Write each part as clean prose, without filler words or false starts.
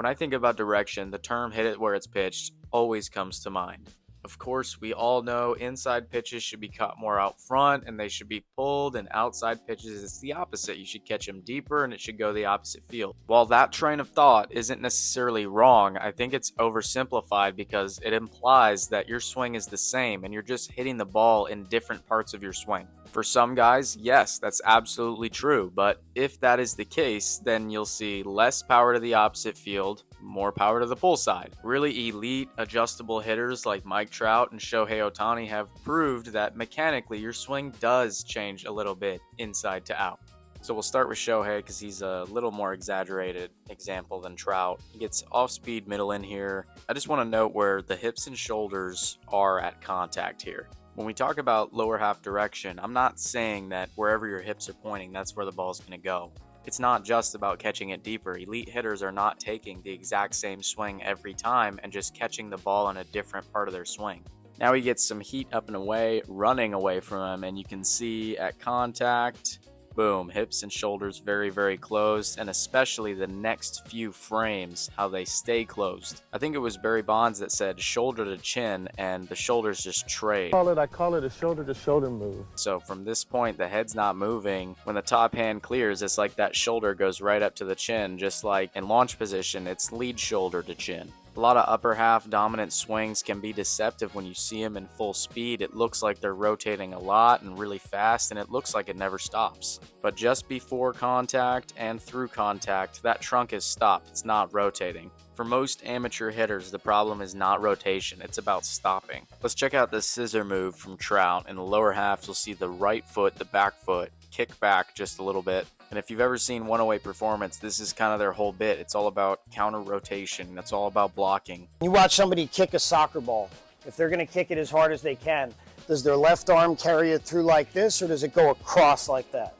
When I think about direction, the term hit it where it's pitched always comes to mind. Of course, we all know inside pitches should be caught more out front and they should be pulled, and outside pitches, it's the opposite. You should catch them deeper and it should go the opposite field. While that train of thought isn't necessarily wrong, I think it's oversimplified because it implies that your swing is the same and you're just hitting the ball in different parts of your swing. For some guys, yes, that's absolutely true, but if that is the case, then you'll see less power to the opposite field, more power to the pull side. Really elite, adjustable hitters like Mike Trout and Shohei Ohtani have proved that mechanically your swing does change a little bit inside to out. So we'll start with Shohei because he's a little more exaggerated example than Trout. He gets off-speed middle in here. I just want to note where the hips and shoulders are at contact here. When we talk about lower half direction, I'm not saying that wherever your hips are pointing, that's where the ball's going to go. It's not just about catching it deeper. Elite hitters are not taking the exact same swing every time and just catching the ball in a different part of their swing. Now he gets some heat up and away, running away from him, and you can see at contact, boom, hips and shoulders very, very closed, and especially the next few frames, how they stay closed. I think it was Barry Bonds that said shoulder to chin, and the shoulders just trade. I call it a shoulder to shoulder move. So from this point, the head's not moving. When the top hand clears, it's like that shoulder goes right up to the chin, just like in launch position, it's lead shoulder to chin. A lot of upper half dominant swings can be deceptive when you see them in full speed. It looks like they're rotating a lot and really fast, and it looks like it never stops. But just before contact and through contact, that trunk is stopped. It's not rotating. For most amateur hitters, the problem is not rotation, it's about stopping. Let's check out this scissor move from Trout. In the lower half, you'll see the right foot, the back foot, kick back just a little bit. And if you've ever seen 108 Performance, this is kind of their whole bit. It's all about counter rotation. It's all about blocking. You watch somebody kick a soccer ball. If they're going to kick it as hard as they can, does their left arm carry it through like this, or does it go across like that?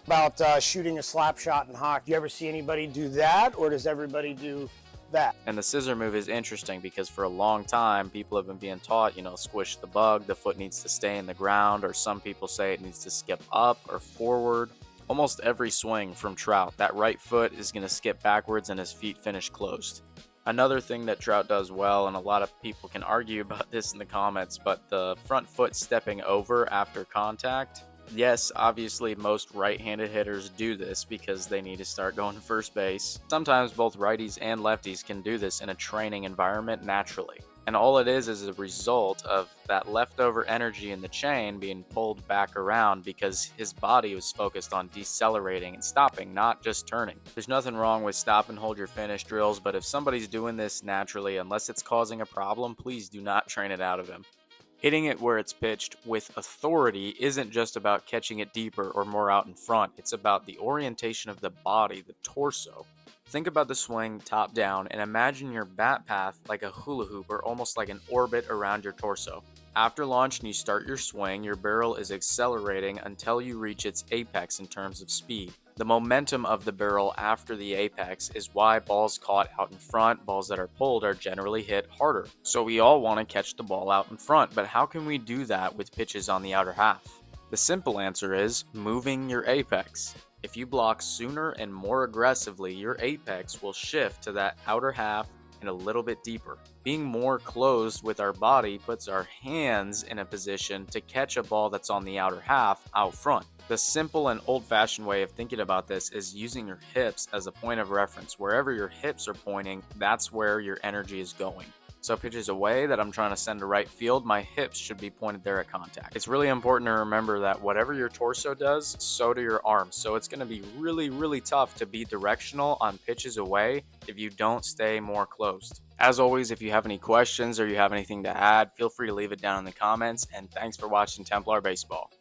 About shooting a slap shot in hockey. Do you ever see anybody do that, or does everybody do that? And the scissor move is interesting because for a long time, people have been being taught, squish the bug, the foot needs to stay in the ground, or some people say it needs to skip up or forward. Almost every swing from Trout, that right foot is going to skip backwards and his feet finish closed. Another thing that Trout does well, and a lot of people can argue about this in the comments, but the front foot stepping over after contact. Yes, obviously most right-handed hitters do this because they need to start going to first base. Sometimes both righties and lefties can do this in a training environment naturally. And all it is a result of that leftover energy in the chain being pulled back around because his body was focused on decelerating and stopping, not just turning. There's nothing wrong with stop and hold your finish drills, but if somebody's doing this naturally, unless it's causing a problem, please do not train it out of him. Hitting it where it's pitched with authority isn't just about catching it deeper or more out in front. It's about the orientation of the body, the torso. Think about the swing top down and imagine your bat path like a hula hoop or almost like an orbit around your torso. After launch and you start your swing, your barrel is accelerating until you reach its apex in terms of speed. The momentum of the barrel after the apex is why balls caught out in front, balls that are pulled, are generally hit harder. So we all want to catch the ball out in front, but how can we do that with pitches on the outer half? The simple answer is moving your apex. If you block sooner and more aggressively, your apex will shift to that outer half and a little bit deeper. Being more closed with our body puts our hands in a position to catch a ball that's on the outer half out front. The simple and old-fashioned way of thinking about this is using your hips as a point of reference. Wherever your hips are pointing, that's where your energy is going. So pitches away that I'm trying to send to right field, my hips should be pointed there at contact. It's really important to remember that whatever your torso does, so do your arms. So it's going to be really, really tough to be directional on pitches away if you don't stay more closed. As always, if you have any questions or you have anything to add, feel free to leave it down in the comments. And thanks for watching Templar Baseball.